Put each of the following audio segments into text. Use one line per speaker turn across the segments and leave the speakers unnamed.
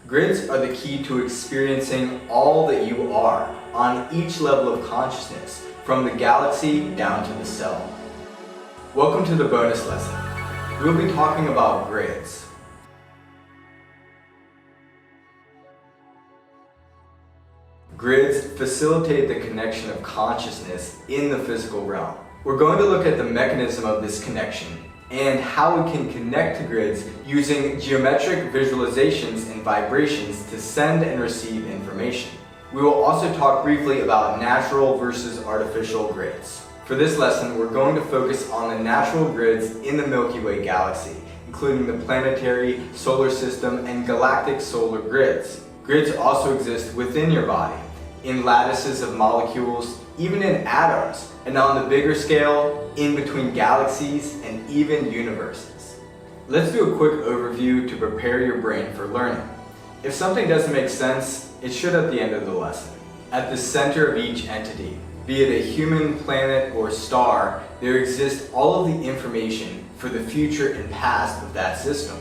Grids are the key to experiencing all that you are on each level of consciousness, from the galaxy down to the cell. Welcome to the bonus lesson. We'll be talking about grids. Grids facilitate the connection of consciousness in the physical realm. We're going to look at the mechanism of this connection and how we can connect to grids using geometric visualizations and vibrations to send and receive information. We will also talk briefly about natural versus artificial grids. For this lesson, we're going to focus on the natural grids in the Milky Way galaxy, including the planetary, solar system, and galactic solar grids. Grids also exist within your body, in lattices of molecules, even in atoms, and on the bigger scale, in between galaxies and even universes. Let's do a quick overview to prepare your brain for learning. If something doesn't make sense, it should at the end of the lesson. At the center of each entity, be it a human, planet, or star, there exists all of the information for the future and past of that system.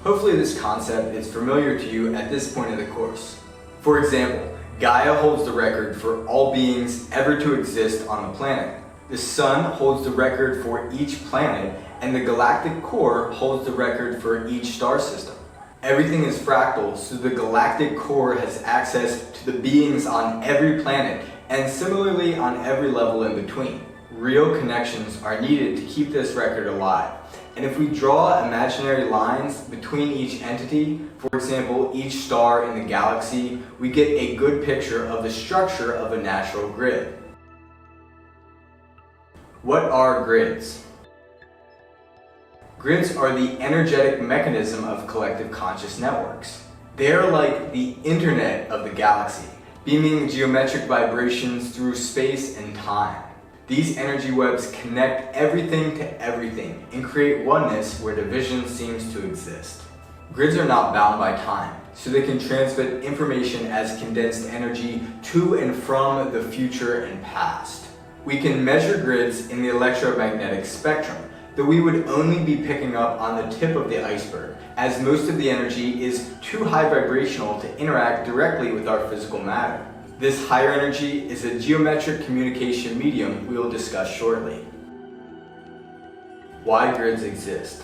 Hopefully this concept is familiar to you at this point in the course. For example, Gaia holds the record for all beings ever to exist on the planet. The Sun holds the record for each planet, and the galactic core holds the record for each star system. Everything is fractal, so the galactic core has access to the beings on every planet, and similarly on every level in between. Real connections are needed to keep this record alive. And if we draw imaginary lines between each entity, for example, each star in the galaxy, we get a good picture of the structure of a natural grid. What are grids? Grids are the energetic mechanism of collective conscious networks. They are like the internet of the galaxy, beaming geometric vibrations through space and time. These energy webs connect everything to everything and create oneness where division seems to exist. Grids are not bound by time, so they can transmit information as condensed energy to and from the future and past. We can measure grids in the electromagnetic spectrum, though we would only be picking up on the tip of the iceberg, as most of the energy is too high vibrational to interact directly with our physical matter. This higher energy is a geometric communication medium we will discuss shortly. Why grids exist.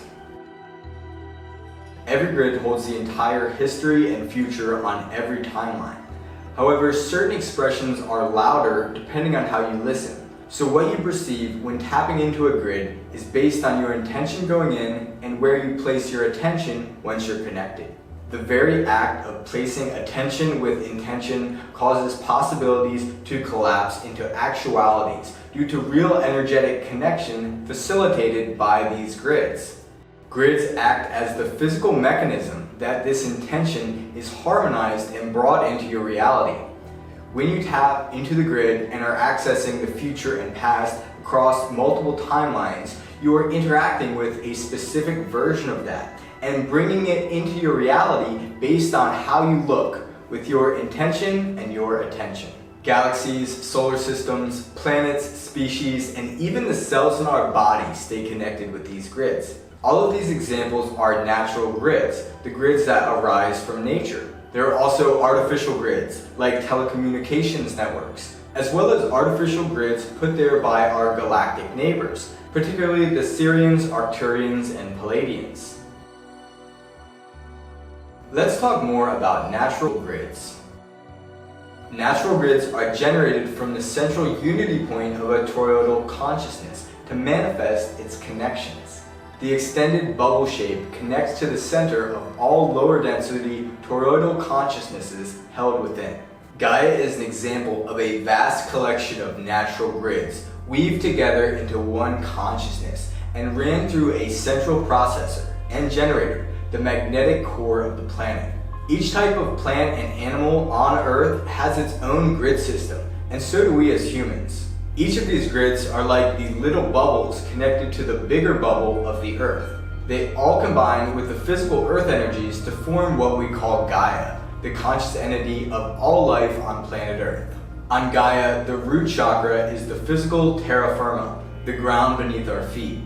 Every grid holds the entire history and future on every timeline. However, certain expressions are louder depending on how you listen. So what you perceive when tapping into a grid is based on your intention going in and where you place your attention once you're connected. The very act of placing attention with intention causes possibilities to collapse into actualities due to real energetic connection facilitated by these grids. Grids act as the physical mechanism that this intention is harmonized and brought into your reality. When you tap into the grid and are accessing the future and past across multiple timelines, you are interacting with a specific version of that and bringing it into your reality based on how you look with your intention and your attention. Galaxies, solar systems, planets, species, and even the cells in our body stay connected with these grids. All of these examples are natural grids, the grids that arise from nature. There are also artificial grids, like telecommunications networks, as well as artificial grids put there by our galactic neighbors, particularly the Sirians, Arcturians, and Palladians. Let's talk more about natural grids. Natural grids are generated from the central unity point of a toroidal consciousness to manifest its connections. The extended bubble shape connects to the center of all lower density toroidal consciousnesses held within. Gaia is an example of a vast collection of natural grids weaved together into one consciousness and ran through a central processor and generator, the magnetic core of the planet. Each type of plant and animal on Earth has its own grid system, and so do we as humans. Each of these grids are like the little bubbles connected to the bigger bubble of the Earth. They all combine with the physical Earth energies to form what we call Gaia, the conscious entity of all life on planet Earth. On Gaia, the root chakra is the physical terra firma, the ground beneath our feet.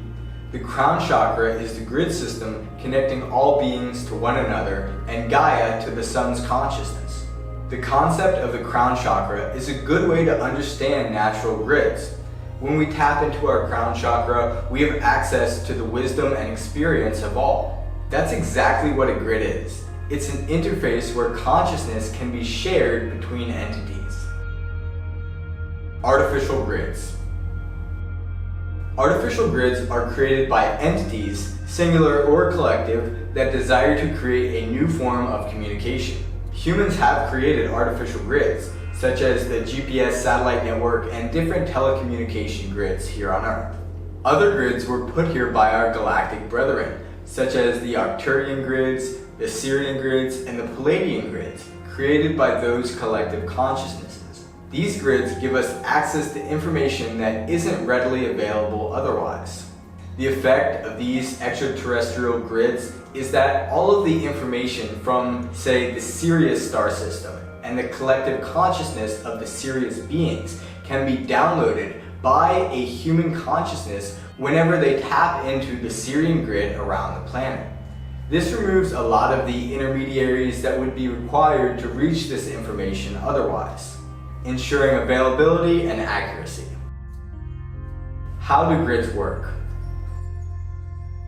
The crown chakra is the grid system connecting all beings to one another and Gaia to the sun's consciousness. The concept of the crown chakra is a good way to understand natural grids. When we tap into our crown chakra, we have access to the wisdom and experience of all. That's exactly what a grid is. It's an interface where consciousness can be shared between entities. Artificial grids. Artificial grids are created by entities, singular or collective, that desire to create a new form of communication. Humans have created artificial grids, such as the GPS satellite network and different telecommunication grids here on Earth. Other grids were put here by our galactic brethren, such as the Arcturian grids, the Sirian grids, and the Palladian grids, created by those collective consciousnesses. These grids give us access to information that isn't readily available otherwise. The effect of these extraterrestrial grids is that all of the information from, say, the Sirius star system and the collective consciousness of the Sirius beings can be downloaded by a human consciousness whenever they tap into the Sirian grid around the planet. This removes a lot of the intermediaries that would be required to reach this information otherwise, ensuring availability and accuracy. How do grids work?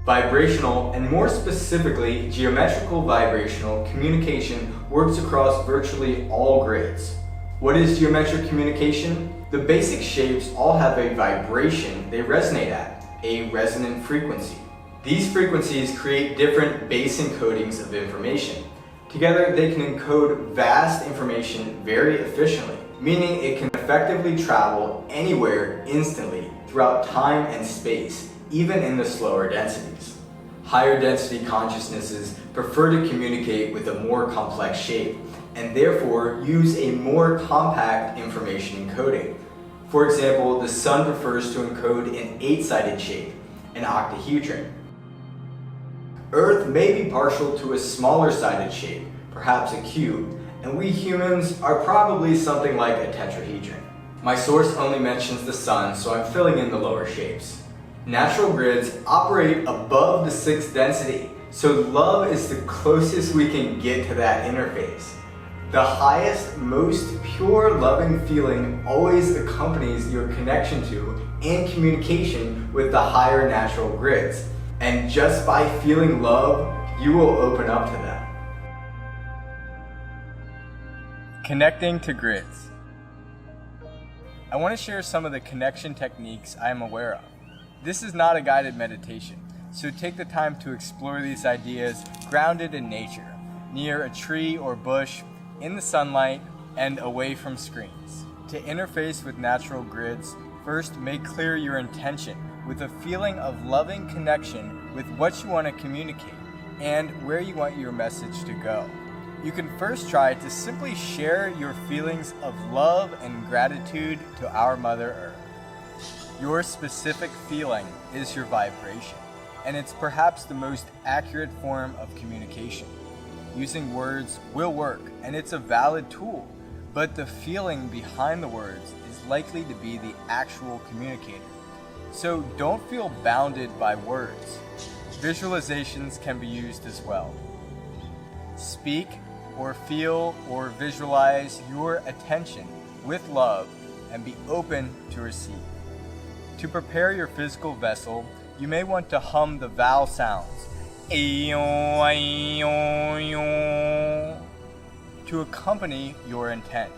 Vibrational, and more specifically geometrical vibrational communication works across virtually all grids. What is geometric communication? The basic shapes all have a vibration they resonate at, a resonant frequency. These frequencies create different base encodings of information. Together they can encode vast information very efficiently, meaning it can effectively travel anywhere instantly throughout time and space, even in the slower densities. Higher density consciousnesses prefer to communicate with a more complex shape, and therefore use a more compact information encoding. For example, the sun prefers to encode an 8-sided shape, an octahedron. Earth may be partial to a smaller sided shape, perhaps a cube, and we humans are probably something like a tetrahedron. My source only mentions the sun, so I'm filling in the lower shapes. Natural grids operate above the 6th density, so love is the closest we can get to that interface. The highest, most pure loving feeling always accompanies your connection to and communication with the higher natural grids. And just by feeling love, you will open up to them. Connecting to grids. I want to share some of the connection techniques I am aware of. This is not a guided meditation, so take the time to explore these ideas grounded in nature, near a tree or bush, in the sunlight, and away from screens. To interface with natural grids, first make clear your intention with a feeling of loving connection with what you want to communicate and where you want your message to go. You can first try to simply share your feelings of love and gratitude to our Mother Earth. Your specific feeling is your vibration, and it's perhaps the most accurate form of communication. Using words will work, and it's a valid tool, but the feeling behind the words is likely to be the actual communicator. So don't feel bounded by words. Visualizations can be used as well. Speak or feel or visualize your attention with love and be open to receive. To prepare your physical vessel, you may want to hum the vowel sounds to accompany your intent.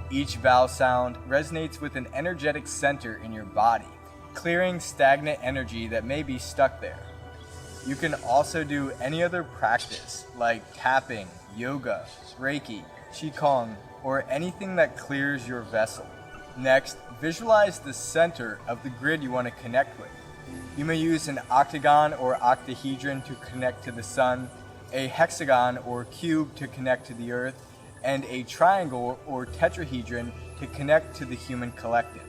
Each vowel sound resonates with an energetic center in your body, clearing stagnant energy that may be stuck there. You can also do any other practice like tapping, yoga, Reiki, Qigong, or anything that clears your vessel. Next, visualize the center of the grid you want to connect with. You may use an octagon or octahedron to connect to the sun, a hexagon or cube to connect to the earth, and a triangle or tetrahedron to connect to the human collective.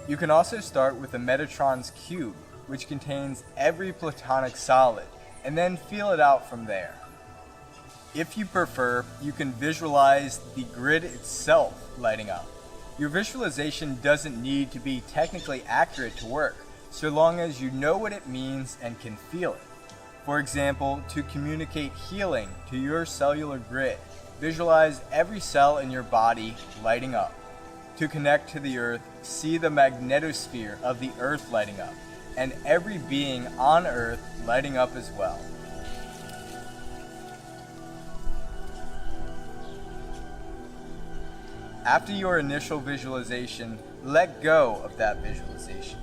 You can also start with a Metatron's cube, which contains every platonic solid, and then feel it out from there. If you prefer, you can visualize the grid itself lighting up. Your visualization doesn't need to be technically accurate to work, so long as you know what it means and can feel it. For example, to communicate healing to your cellular grid, visualize every cell in your body lighting up. To connect to the earth, see the magnetosphere of the earth lighting up, and every being on earth lighting up as well. After your initial visualization, let go of that visualization.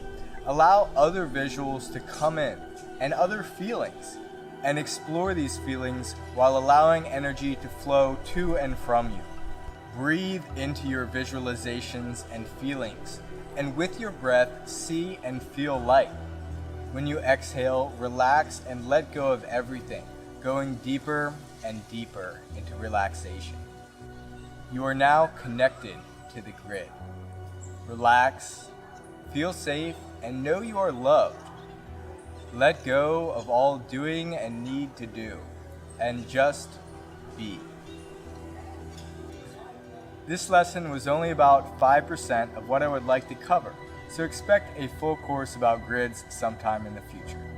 Allow other visuals to come in and other feelings, and explore these feelings while allowing energy to flow to and from you. Breathe into your visualizations and feelings, and with your breath, see and feel light. When you exhale, relax and let go of everything, going deeper and deeper into relaxation. You are now connected to the grid. Relax, feel safe, and know you are loved. Let go of all doing and need to do, and just be. This lesson was only about 5% of what I would like to cover, so expect a full course about grids sometime in the future.